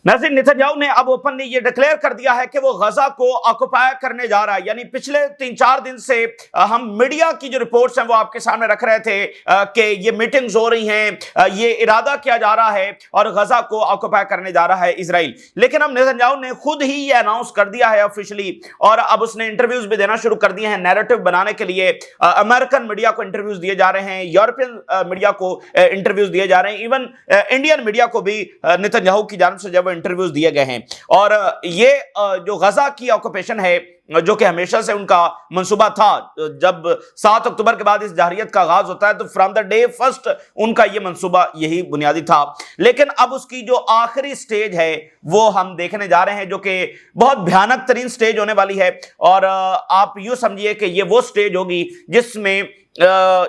नाज़रीन, नेतन्याहू ने अब ओपनली ये डिक्लेयर कर दिया है कि वो गजा को ऑक्युपाई करने जा रहा है। यानी पिछले 3-4 दिन से हम मीडिया की जो रिपोर्ट्स हैं वो आपके सामने रख रहे थे कि ये मीटिंग्स हो रही हैं, ये इरादा किया जा रहा है और गजा को ऑक्युपाई करने जा रहा है इजराइल। लेकिन अब नेतन्याहू ने खुद ही ये अनाउंस कर दिया है ऑफिशियली, और अब उसने इंटरव्यूज भी देना शुरू कर दिए हैं नैरेटिव बनाने के लिए। अमेरिकन मीडिया को इंटरव्यूज दिए जा रहे हैं, यूरोपियन मीडिया को इंटरव्यूज दिए जा रहे हैं, इवन इंडियन मीडिया को भी नेतन्याहू की जानिब से जब इंटरव्यूज दिए गए हैं। और ये जो गजा की ऑक्युपेशन है, जो कि हमेशा से उनका मंसूबा था, जब 7 अक्टूबर के बाद इस जहरियत का आगाज होता है तो फ्रॉम द डे फर्स्ट उनका ये मंसूबा यही बुनियादी था। लेकिन अब उसकी जो आखिरी स्टेज है वो हम देखने जा रहे हैं, जो कि बहुत भयानक तरीन स्टेज होने वाली है। और आप यूं समझिए कि ये वो स्टेज होगी जिसमें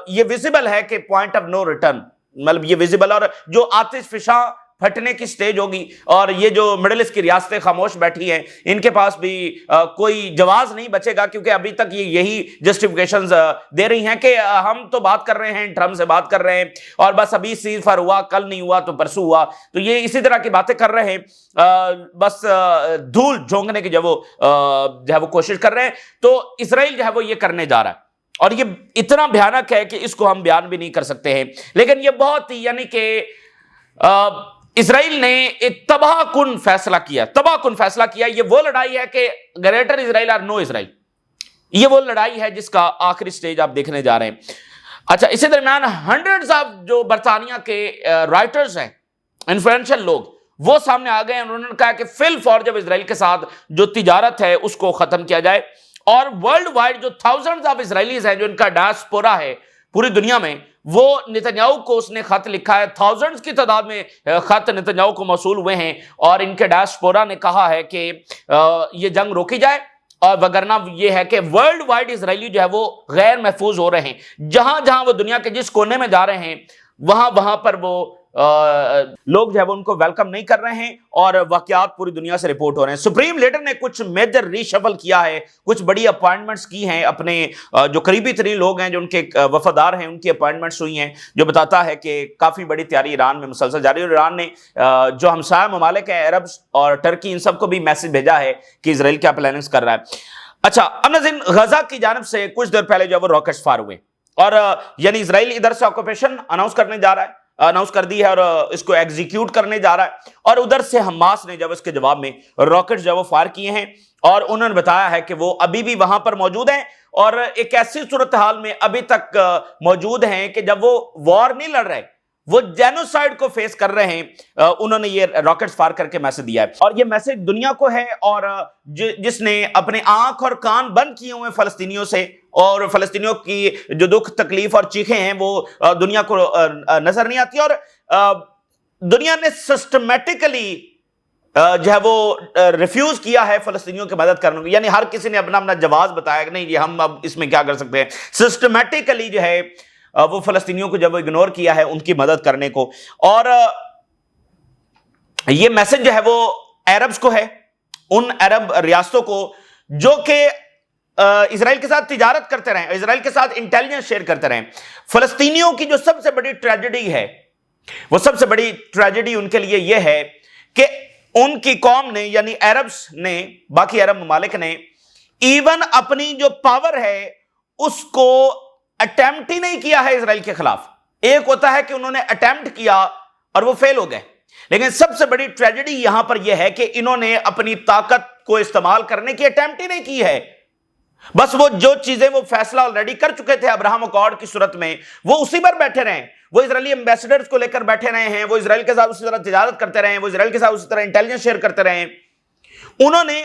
ये विजिबल है कि पॉइंट ऑफ नो रिटर्न, मतलब ये विजिबल और जो आतिश फिशा फटने की स्टेज होगी। और ये जो मिडिल ईस्ट की रियासतें खामोश बैठी हैं, इनके पास भी कोई जवाब नहीं बचेगा, क्योंकि अभी तक ये यही जस्टिफिकेशंस दे रही हैं कि हम तो बात कर रहे हैं, ट्रम्प से बात कर रहे हैं, और बस अभी सीज फायर हुआ, कल नहीं हुआ तो परसों हुआ। तो ये इसी तरह की बातें कर रहे हैं, बस धूल झोंकने की जो है वो कोशिश कर रहे हैं। तो इसराइल जो है वो ये करने जा रहा है, और ये इतना भयानक है कि इसको हम बयान भी नहीं कर सकते हैं। लेकिन ये बहुत ही, यानी कि इसराइल ने एक तबाहकुन फैसला किया। ये वो लड़ाई है कि ग्रेटर इजराइल और नो इजराइल, ये वो लड़ाई है जिसका आखिरी स्टेज आप देखने जा रहे हैं। अच्छा, इसी दरमियान हंड्रेड्स ऑफ जो बरतानिया के राइटर्स हैं, इन्फ्लुएंशियल लोग, वो सामने आ गए। उन्होंने कहा कि फिल फॉर जब इजराइल के साथ जो तिजारत है उसको खत्म किया जाए, और वर्ल्ड वाइड जो थाउजेंड्स ऑफ इजराइलीज हैं, जो इनका डायस्पोरा है पूरी दुनिया में, वो नेतन्याहू को उसने खत लिखा है। थाउजेंड्स की तादाद में खत नेतन्याहू को मौसूल हुए हैं, और इनके डायस्पोरा ने कहा है कि ये जंग रोकी जाए, और वगरना ये है कि वर्ल्ड वाइड इजरायली जो है वो गैर महफूज हो रहे हैं। जहां जहां वो दुनिया के जिस कोने में जा रहे हैं, वहां वहां पर वो लोग जो है वो उनको वेलकम नहीं कर रहे हैं, और वाकयात पूरी दुनिया से रिपोर्ट हो रहे हैं। सुप्रीम लीडर ने कुछ मेजर रीशफल किया है, कुछ बड़ी अपॉइंटमेंट्स की हैं, अपने जो करीबी तरीन लोग हैं, जो उनके वफादार हैं, उनकी अपॉइंटमेंट्स हुई हैं, जो बताता है कि काफ़ी बड़ी तैयारी ईरान में मुसलसल जारी है। और ईरान ने जो हमसाया ममालिक हैं, अरब और टर्की, इन सबको भी मैसेज भेजा है कि इसराइल क्या प्लानिंग्स कर रहा है। अच्छा, अब नाज़रीन, गजा की जानिब से कुछ देर पहले जो है वो रॉकेट्स फायर हुए, और यानी इसराइल इधर से ऑक्यूपेशन अनाउंस करने जा रहा है, अनाउंस कर दी है, और इसको एग्जीक्यूट करने जा रहा है। और उधर से हमास ने जब इसके जवाब में रॉकेट्स जो है वो फायर किए हैं, और उन्होंने बताया है कि वो अभी भी वहां पर मौजूद हैं, और एक ऐसी सूरत हाल में अभी तक मौजूद हैं कि जब वो वॉर नहीं लड़ रहे, वो जेनोसाइड को फेस कर रहे हैं। उन्होंने ये रॉकेट्स फायर करके मैसेज दिया है, और ये मैसेज दुनिया को है, और जिसने अपने आंख और कान बंद किए हुए फलस्तीनियों से, और फलस्तीनियों की जो दुख तकलीफ और चीखें हैं वो दुनिया को नजर नहीं आती। और दुनिया ने सिस्टमेटिकली जो है वो रिफ्यूज किया है फलस्तीनियों की मदद करने को। यानी हर किसी ने अपना अपना जवाब बताया कि नहीं, ये हम अब इसमें क्या कर सकते हैं। सिस्टमेटिकली जो है वो फलस्तीनियों को जब इग्नोर किया है उनकी मदद करने को। और ये मैसेज जो है वो अरब्स को है, उन अरब रियासतों को जो कि इजराइल के साथ तिजारत करते रहे, इजराइल के साथ इंटेलिजेंस शेयर करते रहे। फलस्तीनियों की जो सबसे बड़ी ट्रेजेडी है, वो सबसे बड़ी ट्रेजेडी उनके लिए यह है कि उनकी कौम ने, यानी अरब्स ने, बाकी अरब ममालिक ने इवन अपनी जो पावर है उसको अटेम्प्ट ही नहीं किया है इजराइल के खिलाफ। एक होता है कि उन्होंने अटेम्प्ट किया और वो फेल हो गए, लेकिन सबसे बड़ी ट्रेजेडी यहां पर यह है कि इन्होंने अपनी ताकत को इस्तेमाल करने की अटेम्प्ट ही नहीं की है। बस वो जो चीजें वो फैसला ऑलरेडी कर चुके थे अब्राहम अकॉर्ड की सूरत में, वो उसी पर बैठे रहे। वो इजरायली एम्बेसडर्स को लेकर बैठे रहे हैं, वो इजराइल के साथ उसी तरह तिजारत करते रहे, वो इजराइल के साथ उसी तरह इंटेलिजेंस शेयर करते रहे। उन्होंने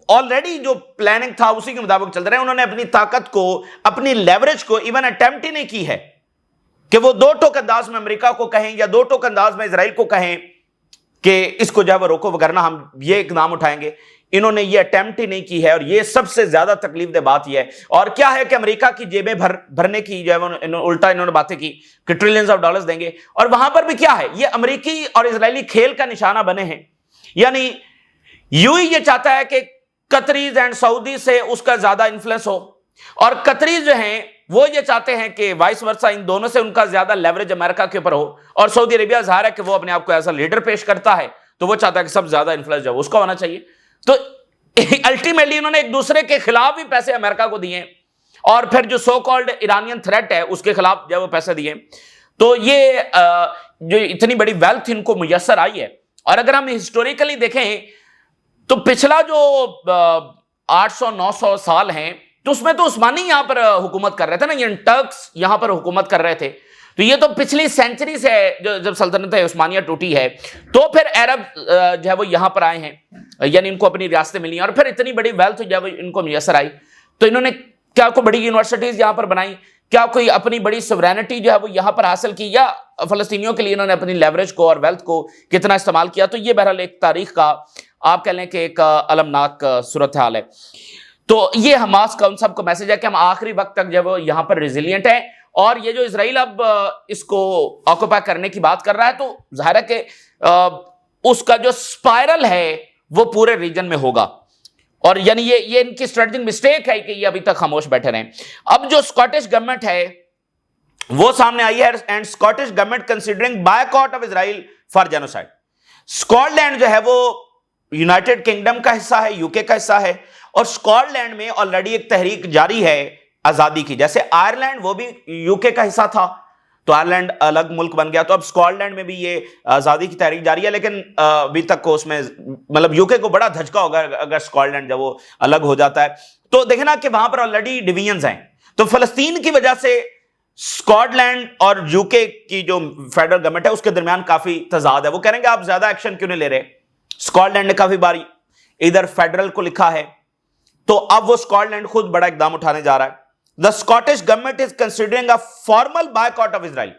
ऑलरेडी जो प्लानिंग था उसी के मुताबिक चलते रहे। उन्होंने अपनी ताकत को, अपनी लेवरेज को इवन अटेम्प्ट ही नहीं की है कि वो दो टोक अंदाज में अमेरिका को कहें या दो टोक अंदाज में इजराइल को कहें कि इसको जो है वो रोको, वगैरह हम ये इकदाम उठाएंगे। इन्होंने ये अटेम्प्ट ही नहीं की है, और ये सबसे ज्यादा तकलीफ दे बात ये है। और क्या है कि अमेरिका की जेबें भरने की जो है उल्टा इन्होंने बातें की कि ट्रिलियंस ऑफ डॉलर्स देंगे, और वहां पर भी क्या है, ये अमेरिकी और इजरायली खेल का निशाना बने हैं। यानी यूं ही ये चाहता है कि कतरीज एंड सऊदी से उसका ज्यादा इन्फ्लुएंस हो, और कतरीज जो हैं वो ये चाहते हैं कि वाइस वर्सा इन दोनों से उनका ज्यादा लेवरेज अमेरिका के ऊपर हो। और सऊदी अरेबिया ज़ाहिर है कि वो अपने आप को ऐसा लीडर पेश करता है, تو وہ چاہتا ہے کہ سب زیادہ انفلوئنس جو اس کا ہونا چاہیے. تو الٹیمیٹلی انہوں نے ایک دوسرے کے خلاف بھی پیسے امریکہ کو دیے, اور پھر جو سو کالڈ ایرانین تھریٹ ہے اس کے خلاف جو وہ پیسے دیے. تو یہ جو اتنی بڑی ویلتھ ان کو میسر آئی ہے. اور اگر ہم ہسٹوریکلی دیکھیں تو پچھلا جو 800-900 سال ہیں تو اس میں تو عثمانی یہاں پر حکومت کر رہے تھے نا, یہ ٹرکس یہاں پر حکومت کر رہے تھے. تو یہ تو پچھلی سینچری سے جب سلطنت عثمانیہ ٹوٹی ہے تو پھر عرب جو ہے وہ یہاں پر آئے ہیں, یعنی ان کو اپنی ریاستیں ملی ہیں, اور پھر اتنی بڑی ویلتھ جو ہے وہ ان کو میسر آئی. تو انہوں نے کیا کوئی بڑی یونیورسٹیز یہاں پر بنائی, کیا کوئی اپنی بڑی سورینٹی جو ہے وہ یہاں پر حاصل کی, یا فلسطینیوں کے لیے انہوں نے اپنی لیوریج کو اور ویلتھ کو کتنا استعمال کیا. تو یہ بہرحال ایک تاریخ کا آپ کہہ لیں کہ ایک المناک صورتحال ہے. تو یہ حماس کا ان سب کو میسج ہے کہ ہم آخری وقت تک جب یہاں پر ریزیلینٹ ہیں, اور یہ جو اسرائیل اب اس کو آکوپائی کرنے کی بات کر رہا ہے تو ظاہر ہے کہ اس کا جو سپائرل ہے وہ پورے ریجن میں ہوگا. اور یعنی یہ ان کی اسٹریٹجک مسٹیک ہے کہ یہ ابھی تک خاموش بیٹھے رہیں. اب جو اسکاٹش گورنمنٹ ہے وہ سامنے آئی ہے, and Scottish government considering boycott of Israel for genocide. Scotland جو ہے وہ یونائٹڈ کنگڈم کا حصہ ہے, یو کے کا حصہ ہے, اور اسکاٹ لینڈ میں آلریڈی ایک تحریک جاری ہے آزادی کی. جیسے آئرلینڈ وہ بھی یو کے کا حصہ تھا تو آئرلینڈ الگ ملک بن گیا, تو اب اسکاٹ لینڈ میں بھی یہ آزادی کی تحریک جاری ہے. لیکن ابھی تک اس میں مطلب یو کے کو بڑا دھچکا ہوگا اگر اسکاٹ لینڈ جب وہ الگ ہو جاتا ہے. تو دیکھیں نا کہ وہاں پر آلریڈی ڈویژنز ہیں. تو فلسطین کی وجہ سے اسکاٹ لینڈ اور یو کے کی جو فیڈرل گورنمنٹ ہے اس کے درمیان کافی تضاد ہے. وہ کہہ رہے ہیں کہ آپ زیادہ ایکشن کیوں نہیں لے رہے. اسکاٹ لینڈ نے کافی باری ادھر فیڈرل کو لکھا ہے, تو اب وہ اسکاٹ لینڈ خود بڑا اقدام اٹھانے جا رہا ہے. The Scottish government is considering a formal boycott of Israel.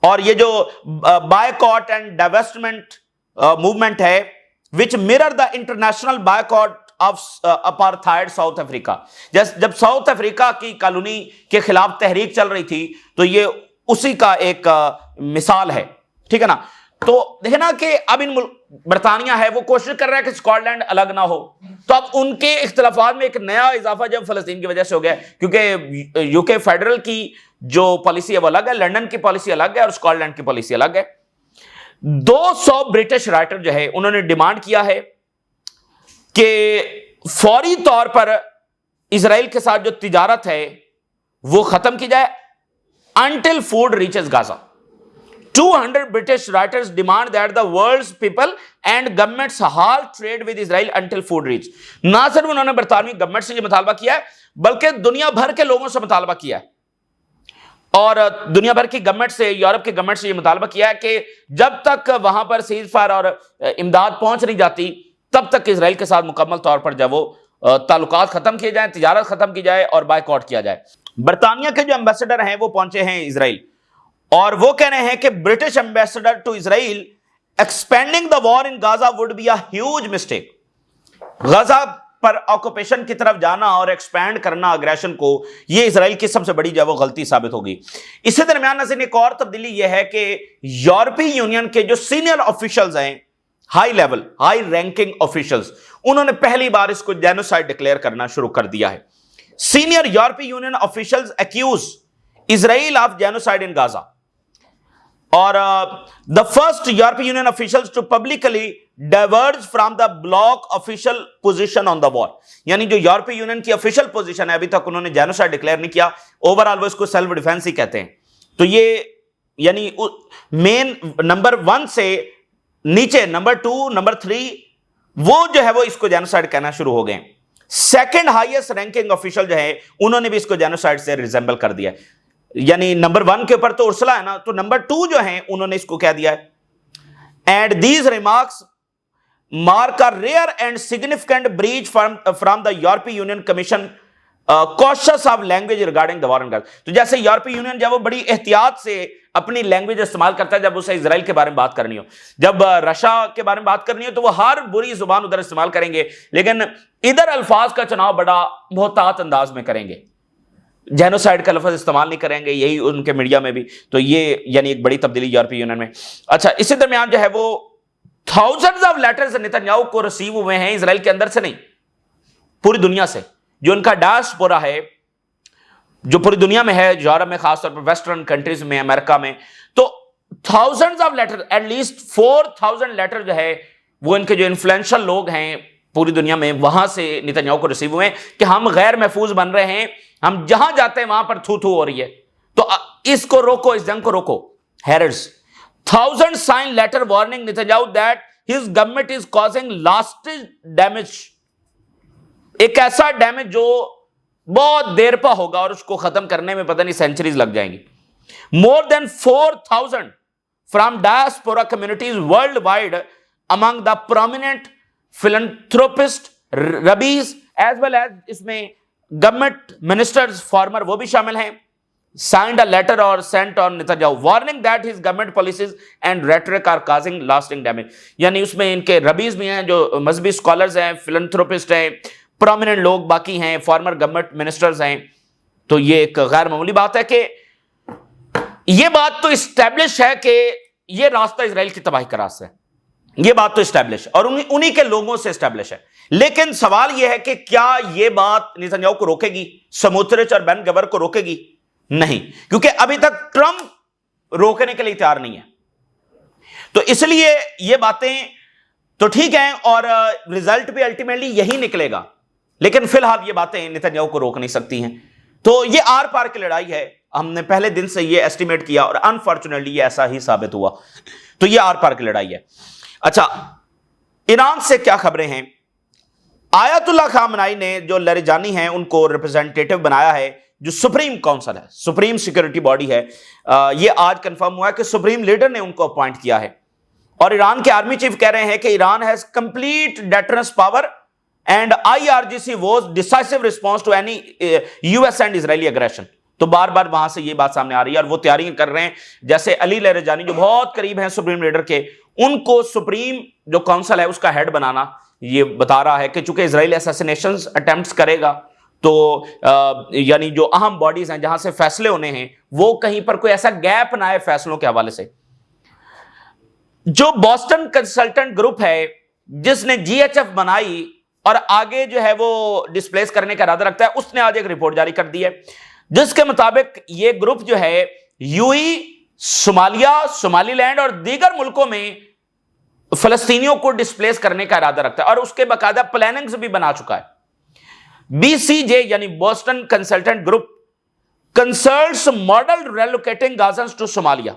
اور یہ جو boycott and divestment movement ہے which mirror the international boycott of apartheid South Africa. جب ساؤتھ افریقہ کی کالونی کے خلاف تحریک چل رہی تھی تو یہ اسی کا ایک مثال ہے, ٹھیک ہے نا. تو دیکھیں نا کہ اب برطانیہ ہے وہ کوشش کر رہا ہے کہ اسکاٹ لینڈ الگ نہ ہو. تو اب ان کے اختلافات میں ایک نیا اضافہ جب فلسطین کی وجہ سے ہو گیا, کیونکہ یو کے فیڈرل کی جو پالیسی ہے وہ الگ ہے, لنڈن کی پالیسی الگ ہے, اور اسکاٹ لینڈ کی پالیسی الگ ہے. 200 برٹش رائٹر جو ہے انہوں نے ڈیمانڈ کیا ہے کہ فوری طور پر اسرائیل کے ساتھ جو تجارت ہے وہ ختم کی جائے until food reaches Gaza. 200 British writers demand that the world's people and governments halt trade with Israel until food reach. نہ صرف انہوں نے برطانوی گورنمنٹ سے یہ مطالبہ کیا ہے بلکہ دنیا بھر کے لوگوں سے مطالبہ کیا ہے, اور دنیا بھر کی گورنمنٹ سے, یورپ کی گورنمنٹ سے یہ مطالبہ کیا ہے کہ جب تک وہاں پر سیز فائر اور امداد پہنچ نہیں جاتی تب تک اسرائیل کے ساتھ مکمل طور پر جب وہ تعلقات ختم کیے جائیں, تجارت ختم کی جائے اور بائیکاٹ کیا جائے. برطانیہ کے جو ایمبیسڈر ہیں وہ پہنچے ہیں اسرائیل, اور وہ کہہ رہے ہیں کہ British ambassador to Israel expanding the war in Gaza would be a huge mistake. Gaza پر آکوپیشن کی طرف جانا اور ایکسپینڈ کرنا اگریشن کو, یہ اسرائیل کی سب سے بڑی جو ہے وہ غلطی ثابت ہوگی. اسی درمیان ناظرین ایک اور تبدیلی یہ ہے کہ یورپی یونین کے جو سینئر آفیشلز ہیں, high level high ranking officials, انہوں نے پہلی بار اس کو جینوسائیڈ ڈکلیئر کرنا شروع کر دیا ہے. Senior European Union officials accuse Israel of genocide in Gaza, اور the first European Union officials to publicly diverge from the bloc official position on the war. یعنی جو یورپی یونین کی official position ہے ابھی تک انہوں نے جینوسائیڈ ڈکلیئر نہیں کیا, اوورآل وہ اس کو سیلف ڈیفینس ہی کہتے ہیں. تو یہ یعنی مین نمبر 1 سے نیچے نمبر 2 نمبر 3 وہ جو ہے وہ اس کو جینوسائیڈ کہنا شروع ہو گئے. سیکنڈ ہائیسٹ رینکنگ آفیشل جو ہے انہوں نے بھی اس کو جینوسائیڈ سے ریزمبل کر دیا ہے. یعنی نمبر 1 کے اوپر تو ارسلا ہے نا, تو نمبر 2 جو ہیں انہوں نے اس کو کہہ دیا ہے. And these remarks mark a rare and significant breach from the European Union Commission cautious of language regarding the war in Gaza. تو جیسے یورپی یونین جب وہ بڑی احتیاط سے اپنی لینگویج استعمال کرتا ہے جب اسے اسرائیل کے بارے میں بات کرنی ہو, جب رشیا کے بارے میں بات کرنی ہو تو وہ ہر بری زبان ادھر استعمال کریں گے, لیکن ادھر الفاظ کا چناؤ بڑا محتاط انداز میں کریں گے, جینوسائیڈ کا لفظ استعمال نہیں کریں گے, یہی ان کے میڈیا میں بھی. تو یہ یعنی ایک بڑی تبدیلی یورپی یونین میں. اچھا, اسی درمیان جو ہے وہ تھاؤزنڈز آف لیٹرز نیتنیاہو کو ریسیو ہوئے ہیں اسرائیل کے اندر سے نہیں, پوری دنیا سے. جو ان کا ڈائسپورا ہے جو پوری دنیا میں ہے, یورپ میں خاص طور پر ویسٹرن کنٹریز میں, امریکہ میں, تو thousands of letters, at least 4,000 letter जो है वो इनके जो इन्फ्लुएंशियल लोग हैं पूरी दुनिया में वहां से नेतन्याहू को रिसीव हुए कि हम गैर महफूज बन रहे हैं, हम जहां जाते हैं वहां पर थू थू हो रही है, तो इसको रोको, इस जंग को रोको. Harrods, 1,000 sign letter warning Netanyahu that his government is causing lasting damage. एक ऐसा डैमेज जो बहुत देर पर होगा और उसको खत्म करने में पता नहीं सेंचुरीज लग जाएंगी. More than 4,000 from diaspora communities worldwide among the prominent philanthropists, rabbis as well as इसमें गवर्नमेंट मिनिस्टर्स फॉर्मर वो भी शामिल हैं, signed a letter or sent on Netanyahu warning that his government policies and rhetoric are causing lasting damage. यानी उसमें इनके rabies भी हैं जो मजहबी स्कॉलर्स हैं, फिलंथ्रोपिस्ट हैं, प्रोमिनेंट लोग बाकी हैं, फॉर्मर गवर्नमेंट मिनिस्टर्स हैं. तो ये एक गैर मामूली बात है कि ये बात तो इस्टेब्लिश है कि ये रास्ता इजराइल की तबाही का रास्ता है, ये बात तो इस्टेब्लिश है और उन्हीं के लोगों से इस्टेब्लिश है. लेकिन सवाल यह है कि क्या ये बात नेतन्याहू को रोकेगी, स्मोट्रिच और बेन गवर को रोकेगी? नहीं, क्योंकि अभी तक ट्रंप रोकने के लिए तैयार नहीं है. तो इसलिए ये बातें तो ठीक हैं और रिजल्ट भी अल्टीमेटली यही निकलेगा, लेकिन फिलहाल ये बातें नेतन्याहू को रोक नहीं सकती हैं. तो ये आर पार की लड़ाई है, हमने पहले दिन से ये एस्टिमेट किया और अनफॉर्चुनेटली ये ऐसा ही साबित हुआ. तो ये आर पार की लड़ाई है. अच्छा, ईरान से क्या खबरें हैं? आयतुल्ला खामनाई ने जो लरिजानी हैं उनको रिप्रेजेंटेटिव बनाया है, जो सुप्रीम काउंसिल है, सुप्रीम सिक्योरिटी बॉडी है. ये आज कंफर्म हुआ है कि सुप्रीम लीडर ने उनको अपॉइंट किया है. और ईरान के आर्मी चीफ कह रहे हैं कि Iran has complete deterrence power and IRGC was decisive response to any US and Israeli aggression. तो बार बार वहां से ये बात सामने आ रही है और वो तैयारियां कर रहे हैं. जैसे अली लरिजानी जो बहुत करीब हैं सुप्रीम लीडर के, उनको सुप्रीम जो काउंसिल है उसका हेड बनाना ये बता रहा है कि चूंकि इजराइल असैसिनेशंस अटेम्प्ट्स करेगा तो यानी जो अहम बॉडीज हैं जहां से फैसले होने हैं वो कहीं पर कोई ऐसा गैप ना आए फैसलों के हवाले से. जो बॉस्टन कंसल्टेंट ग्रुप है जिसने GHF बनाई और आगे जो है वो डिस्प्लेस करने का इरादा रखता है, उसने आज एक रिपोर्ट जारी कर दी है जिसके मुताबिक ये ग्रुप जो है UAE, सोमालिया, सोमालीलैंड और दीगर मुल्कों में फलस्तीनियों को डिस्प्लेस करने का इरादा रखता है और उसके बाकायदा प्लानिंग्स भी बना चुका है. BCJ यानी Boston consultant group consults model relocating Gazans to Somalia,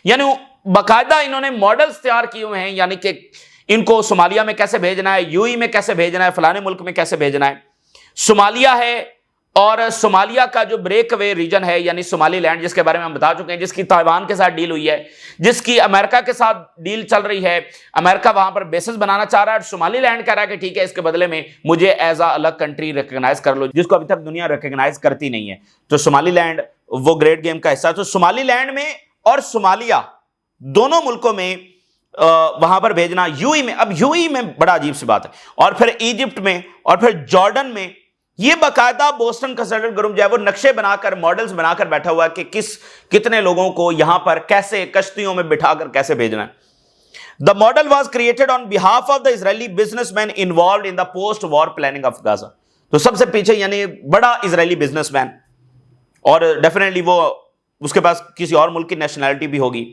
यानी बाकायदा इन्होंने मॉडल्स तैयार किए हुए हैं, यानी कि इनको सोमालिया में कैसे भेजना है, UAE में कैसे भेजना है, फलाने मुल्क में कैसे भेजना है. सोमालिया है और सोमालिया का जो ब्रेक अवे रीजन है यानी सोमालीलैंड, जिसके बारे में हम बता चुके हैं, जिसकी ताइवान के साथ डील हुई है, जिसकी अमेरिका के साथ डील चल रही है. अमेरिका वहां पर बेसिस बनाना चाह रहा है और सोमालीलैंड कह रहा है कि ठीक है, इसके बदले में मुझे एज अ अलग कंट्री रिकॉग्नाइज कर लो, जिसको अभी तक दुनिया रिकॉग्नाइज करती नहीं है. तो सोमालीलैंड वो ग्रेट गेम का हिस्सा. तो सोमालीलैंड में और सोमालिया दोनों मुल्कों में वहां पर भेजना, UAE में. अब UAE में बड़ा अजीब सी बात है, और फिर इजिप्ट में और फिर जॉर्डन में. ये बाकायदा बोस्टन कंसल्टेंट ग्रुप जो है वो नक्शे बनाकर, मॉडल्स बनाकर बैठा हुआ है कि कितने लोगों को यहां पर कैसे कश्तियों में बिठाकर कैसे भेजना है. The model was created on behalf of the Israeli businessman involved in the post war planning of Gaza. तो सबसे पीछे यानी बड़ा इजरायली बिजनेसमैन, और डेफिनेटली वो उसके पास किसी और मुल्क की नेशनैलिटी भी होगी.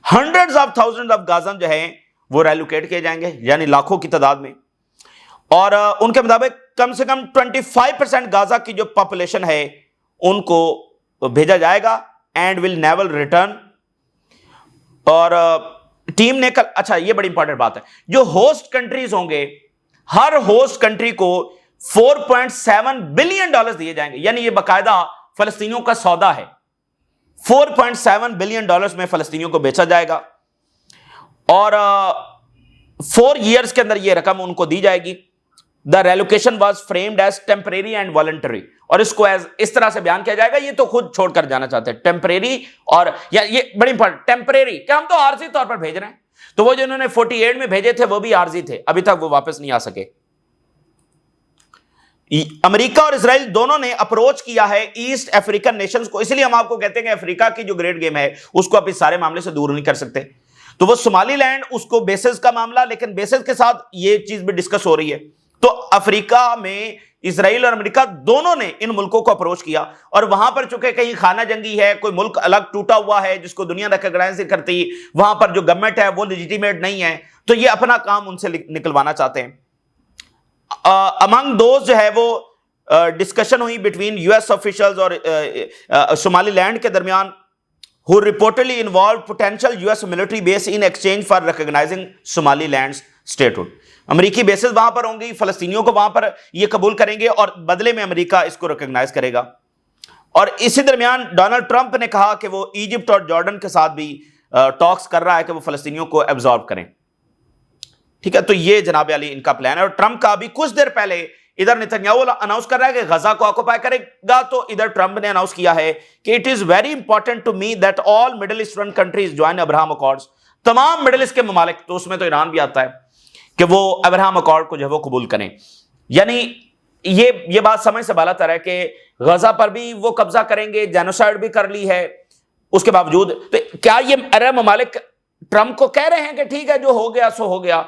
Hundreds of thousands of Gazan जो है वो रेलोकेट किए जाएंगे, यानी लाखों की तादाद में. और उनके मुताबिक कम से कम 25% गाजा की जो पॉपुलेशन है उनको भेजा जाएगा एंड विल नेवर रिटर्न. और टीम ने कल, अच्छा ये बड़ी इंपॉर्टेंट बात है, जो होस्ट कंट्रीज होंगे हर होस्ट कंट्री को $4.7 बिलियन दिए जाएंगे, यानी ये बाकायदा फलस्तीनियों का सौदा है. $4.7 बिलियन में फलस्तीनियों को बेचा जाएगा और 4 ईयर्स के अंदर ये रकम उनको दी जाएगी. The relocation was framed as temporary and voluntary, और इसको एज इस तरह से बयान किया जाएगा, ये तो खुद छोड़कर जाना चाहते हैं. टेम्परेरी और या ये बड़ी इंपॉर्टेंट, टेम्परेरी क्या हम तो आर्जी तौर पर भेज रहे हैं. तो वो जो इन्होंने 48 में भेजे थे वो भी आर्जी थे, अभी तक वो वापस नहीं आ सके. अमेरिका और इजराइल दोनों ने अप्रोच किया है ईस्ट अफ्रीकन नेशंस को, इसलिए हम आपको कहते हैं कि अफ्रीका की जो ग्रेट गेम है उसको आप इस सारे मामले से दूर नहीं कर सकते. तो वो सोमालीलैंड, उसको बेसिस का मामला, लेकिन बेसिस के साथ ये चीज भी डिस्कस हो रही है تو افریقہ میں اسرائیل اور امریکہ دونوں نے ان ملکوں کو اپروچ کیا، اور وہاں پر چونکہ کہیں خانہ جنگی ہے، کوئی ملک الگ ٹوٹا ہوا ہے جس کو دنیا ریکگنائز نہیں کرتی، وہاں پر جو گورنمنٹ ہے وہ لیجیٹیمیٹ نہیں ہے، تو یہ اپنا کام ان سے نکلوانا چاہتے ہیں۔ امنگ دوز جو ہے وہ ڈسکشن ہوئی بٹوین یو ایس آفیشلز اور صومالی لینڈ کے درمیان، who reportedly involved potential US military base in exchange for recognizing Somali land's statehood۔ امریکی بیسز وہاں پر ہوں گی، فلسطینیوں کو وہاں پر یہ قبول کریں گے اور بدلے میں امریکہ اس کو ریکگنائز کرے گا۔ اور اسی درمیان ڈونلڈ ٹرمپ نے کہا کہ وہ ایجپٹ اور جارڈن کے ساتھ بھی ٹاکس کر رہا ہے کہ وہ فلسطینیوں کو ایبزارب کریں۔ ٹھیک ہے، تو یہ جناب علی ان کا پلان ہے۔ اور ٹرمپ کا بھی کچھ دیر پہلے ادھر نتنیاہو اناؤنس کر رہا ہے کہ غزہ کو آکوپائی کرے گا، تو ادھر ٹرمپ نے اناؤنس کیا ہے کہ it is very important to me that all Middle Eastern countries join Abraham Accords, تمام مڈل ایسٹ کے ممالک، تو اس میں تو ایران بھی آتا ہے، کہ وہ ابراہم اکارڈ کو جو ہے وہ قبول کریں۔ یعنی یہ بات سمجھ سے بالاتر ہے کہ غزہ پر بھی وہ قبضہ کریں گے، جینوسائیڈ بھی کر لی ہے، اس کے باوجود تو کیا یہ عرب ممالک ٹرمپ کو کہہ رہے ہیں کہ ٹھیک ہے جو ہو گیا سو ہو گیا،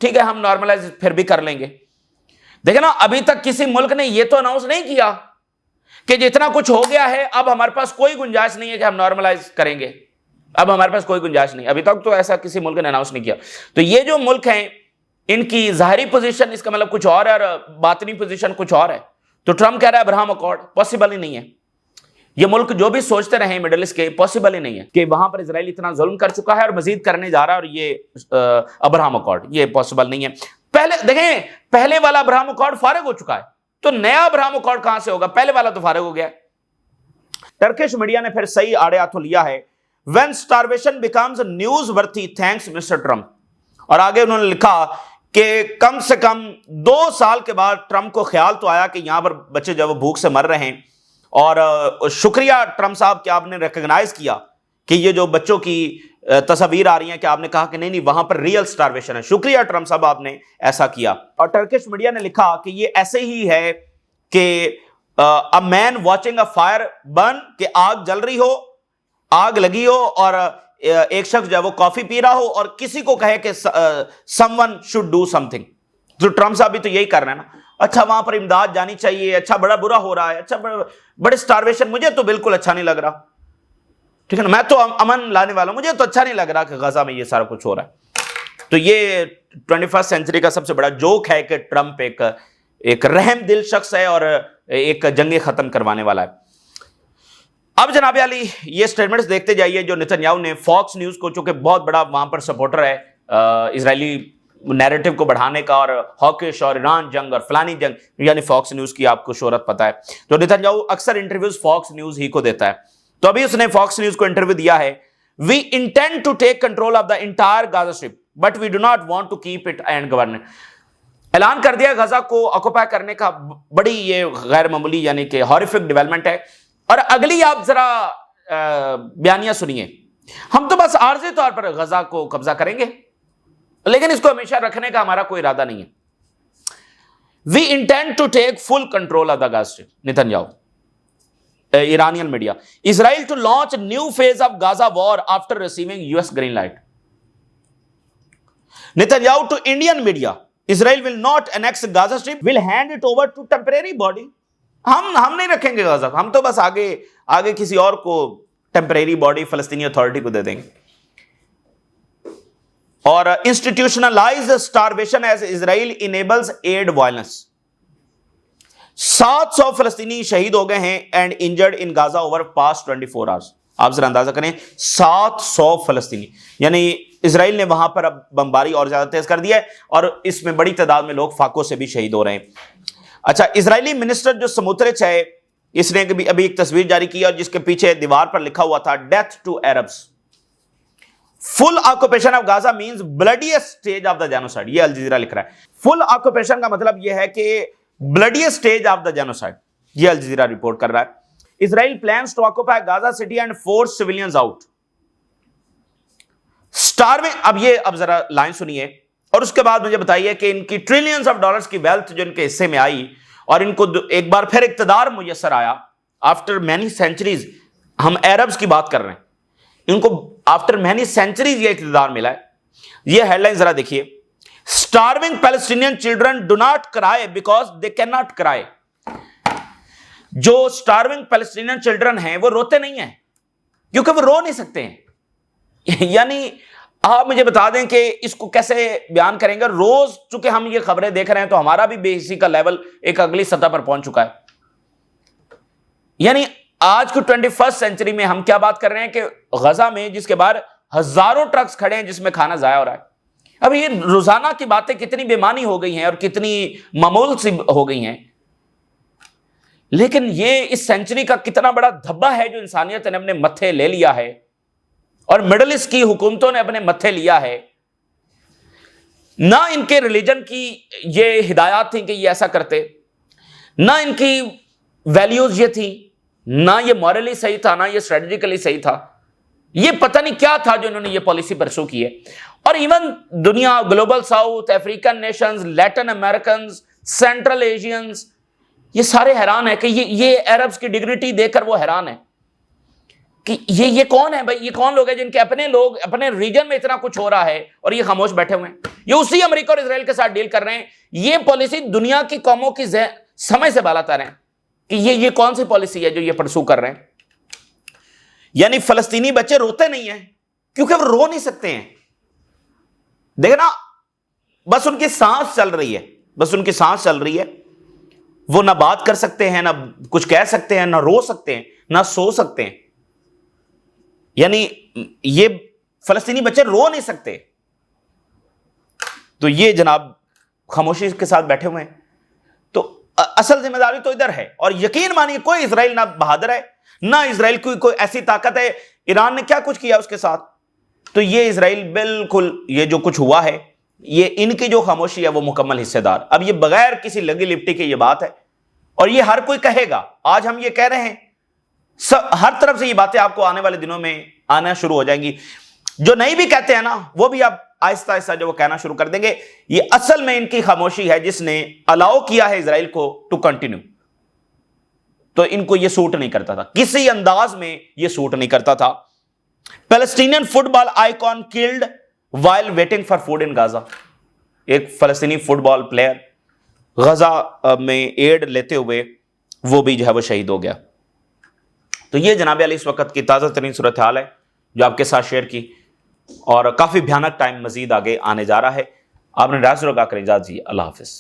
ٹھیک ہے ہم نارملائز پھر بھی کر لیں گے؟ دیکھیں نا، ابھی تک کسی ملک نے یہ تو اناؤنس نہیں کیا کہ جتنا کچھ ہو گیا ہے اب ہمارے پاس کوئی گنجائش نہیں ہے کہ ہم نارملائز کریں گے، اب ہمارے پاس کوئی گنجائش نہیں، ابھی تک تو ایسا کسی ملک نے اناؤنس نہیں کیا۔ تو یہ جو ملک ہیں ان کی ظاہری پوزیشن اس کا مطلب کچھ اور ہے اور باطنی پوزیشن کچھ اور ہے۔ تو ٹرمپ کہہ رہا ہے ابراہم اکارڈ پاسبل ہی نہیں ہے، یہ ملک جو بھی سوچتے رہے مڈل ایسٹ کے، پاسبل ہی نہیں ہے کہ وہاں پر اسرائیل اتنا ظلم کر چکا ہے اور مزید کرنے جا رہا ہے، اور یہ ابراہم اکارڈ یہ پاسبل نہیں ہے۔ پہلے دیکھیں، پہلے والا ابراہم اکارڈ فارغ ہو چکا ہے، تو نیا ابراہم اکارڈ کہاں سے ہوگا؟ پہلے والا تو فارغ ہو گیا۔ ٹرکش میڈیا نے پھر صحیح آڑے ہاتھوں لیا ہے، when starvation becomes newsworthy thanks Mr. Trump، اور آگے انہوں نے لکھا کہ کم سے کم 2 سال کے بعد ٹرمپ کو خیال تو آیا کہ یہاں پر بچے جو وہ بھوک سے مر رہے ہیں، اور شکریہ ٹرمپ صاحب کہ آپ نے ریکگنائز کیا کہ یہ جو بچوں کی تصاویر آ رہی ہیں کہ آپ نے کہا کہ نہیں نہیں وہاں پر ریئل سٹارویشن ہے، شکریہ ٹرمپ صاحب آپ نے ایسا کیا۔ اور ٹرکش میڈیا نے لکھا کہ یہ ایسے ہی ہے کہ a man watching a fire burn، کہ آگ جل رہی ہو، آگ لگی ہو اور ایک شخص جو ہے وہ کافی پی رہا ہو اور کسی کو کہے کہ someone should do something۔ تو ٹرمپ صاحب بھی تو یہی کر رہے ہیں نا، اچھا وہاں پر امداد جانی چاہیے، اچھا بڑا برا ہو رہا ہے، اچھا بڑے سٹارویشن، مجھے تو بالکل اچھا نہیں لگ رہا، ٹھیک ہے نا، میں تو امن لانے والا ہوں، مجھے تو اچھا نہیں لگ رہا کہ غزہ میں یہ سارا کچھ ہو رہا ہے۔ تو یہ 21 سینچری کا سب سے بڑا جوک ہے کہ ٹرمپ ایک رحم دل شخص ہے اور ایک جنگیں ختم کروانے والا ہے۔ اب جناب علی یہ سٹیٹمنٹس دیکھتے جائیے جو نتنیاہو نے فاکس نیوز کو، چونکہ بہت بڑا وہاں پر سپورٹر ہے اسرائیلی نیریٹو کو بڑھانے کا، اور ہاکش اور ایران جنگ اور فلانی جنگ، یعنی فاکس نیوز کی آپ کو شہرت پتہ ہے، تو نتنیاہو اکثر انٹرویوز فاکس نیوز ہی کو دیتا ہے۔ تو ابھی اس نے فاکس نیوز کو انٹرویو دیا ہے، we intend to take control of the entire Gaza Strip but we do not want to keep it and govern. اعلان کر دیا غزہ کو آکوپائی کرنے کا، بڑی یہ غیر معمولی یعنی کہ ہارفک ڈیولپمنٹ ہے۔ اور اگلی آپ ذرا بیانیہ سنیے، ہم تو بس عارضی طور پر غزہ کو قبضہ کریں گے لیکن اس کو ہمیشہ رکھنے کا ہمارا کوئی ارادہ نہیں ہے۔ We intend to take full control of the Gaza Strip, Netanyahu. Iranian media, Israel to launch new phase of Gaza war after receiving U S green light. Netanyahu to Indian media, Israel will not annex Gaza Strip, will hand it over to temporary body. ہم نہیں رکھیں گے غزہ، ہم تو بس آگے کسی اور کو ٹیمپریری باڈی فلسطینی اتھارٹی کو دے دیں گے۔ اور انسٹیٹیوشنلائز اسٹارویشن ایز اسرائیل انیبلز ایڈ وائلنس۔ 700 فلسطینی شہید ہو گئے ہیں and injured in غازہ over past 24 hours. آپ ذرا اندازہ کریں، 700 فلسطینی، یعنی اسرائیل نے وہاں پر اب بمباری اور زیادہ تیز کر دیا ہے اور اس میں بڑی تعداد میں لوگ فاقوں سے بھی شہید ہو رہے ہیں۔ اچھا، اسرائیلی منسٹر جو سموترچ ہے، اس نے ابھی ایک تصویر جاری کی اور جس کے پیچھے دیوار پر لکھا ہوا تھا death to Arabs. Full occupation of Gaza means bloodiest stage of the genocide, یہ الجزیرہ لکھ رہا ہے۔ فل آکوپیشن کا مطلب یہ ہے کہ bloodiest stage of the genocide, یہ الجزیرہ رپورٹ کر رہا ہے۔ Israel plans to occupy Gaza city and force civilians out. اب ذرا لائن سنیے اور اس کے بعد مجھے بتائیے کہ ان کی ٹریلینز آف ڈالرز کی ویلتھ جو ان کے حصے میں آئی اور ان کو ایک بار پھر اقتدار میسر آیا آفٹر مینی سینچریز، ہم عربز کی بات کر رہے ہیں، ان کو آفٹر مینی سینچریز یہ اقتدار ملا ہے۔ یہ ہیڈ لائن ذرا دیکھیے، Starving Palestinian children do not cry because they cannot cry. जो starving Palestinian children हैं वो रोते नहीं हैं क्योंकि वो रो नहीं सकते हैं। यानी आप मुझे बता दें कि इसको कैसे बयान करेंगे। रोज चूंकि हम ये खबरें देख रहे हैं तो हमारा भी बेइज्जती का लेवल एक अगली सतह पर पहुंच चुका है। यानी आज की 21st सेंचुरी में हम क्या बात कर रहे हैं कि गजा में जिसके बाहर हजारों ट्रक्स खड़े हैं जिसमें खाना जाया हो रहा है। अब ये रोजाना की बातें कितनी बेमानी हो गई हैं और कितनी मामूल सी हो गई हैं, लेकिन ये इस सेंचुरी का कितना बड़ा धब्बा है जो इंसानियत ने अपने मत्थे ले लिया है और मिडल ईस्ट की हुकूमतों ने अपने मत्थे लिया है। ना इनके रिलीजन की ये हिदायत थी कि ये ऐसा करते, ना इनकी वैल्यूज ये थी, ना ये मॉरली सही था, ना ये स्ट्रेटेजिकली सही था। ये पता नहीं क्या था जो इन्होंने ये पॉलिसी परसू की है। और इवन दुनिया, global south, African Nations, Latin American, central Asians, ये सारे हैरान है कि ये अरब्स की डिग्निटी देखकर वो हैरान है कि ये कौन है भाई, ये कौन लोग हैं जिनके अपने लोग अपने रीजन में इतना कुछ हो रहा है और ये खामोश बैठे हुए हैं। ये उसी अमेरिका और इजराइल के साथ डील कर रहे हैं। ये पॉलिसी दुनिया की कौमों की समय से बालातर है कि ये कौन सी पॉलिसी है जो ये परसू कर रहे हैं। यानी फलस्तीनी बच्चे रोते नहीं हैं क्योंकि वो रो नहीं सकते हैं। देखना, बस उनकी सांस चल रही है, बस उनकी सांस चल रही है। वो ना बात कर सकते हैं, ना कुछ कह सकते हैं, ना रो सकते हैं, ना सो सकते हैं। यानी ये फलस्तीनी बच्चे रो नहीं सकते। तो ये जनाब खामोशी के साथ बैठे हुए हैं। तो असल जिम्मेदारी तो इधर है। और यकीन मानिए कोई इजराइल ना बहादुर है, ना इजराइल की कोई ऐसी ताकत है। ईरान ने क्या कुछ किया उसके साथ, तो ये इजराइल बिल्कुल ये जो कुछ हुआ है, ये इनकी जो खामोशी है वो मुकम्मल हिस्सेदार। अब ये बगैर किसी लगी लिपटी की ये बात है और ये हर कोई कहेगा। आज हम ये कह रहे हैं, हर तरफ से ये बातें आपको आने वाले दिनों में आना शुरू हो जाएंगी। जो नहीं भी कहते हैं ना, वो भी आप आहिस्ता आहिस्ता जो वो कहना शुरू कर देंगे। ये असल में इनकी खामोशी है जिसने अलाउ किया है इजराइल को टू कंटिन्यू। तो इनको ये सूट नहीं करता था, किसी अंदाज में ये सूट नहीं करता था। Palestinian football icon killed while waiting for food in Gaza. एक फलस्तीनी फुटबॉल प्लेयर गजा में एड लेते हुए वो भी जो है वो शहीद हो गया। तो ये जनाब अली इस वक्त की ताज़ा तरीन सूरत हाल है जो आपके साथ शेयर की, और काफ़ी भयानक टाइम मजीद आगे आने जा रहा है। आपने राज रोगा कर इजाज़त दी। अल्लाह हाफिज़।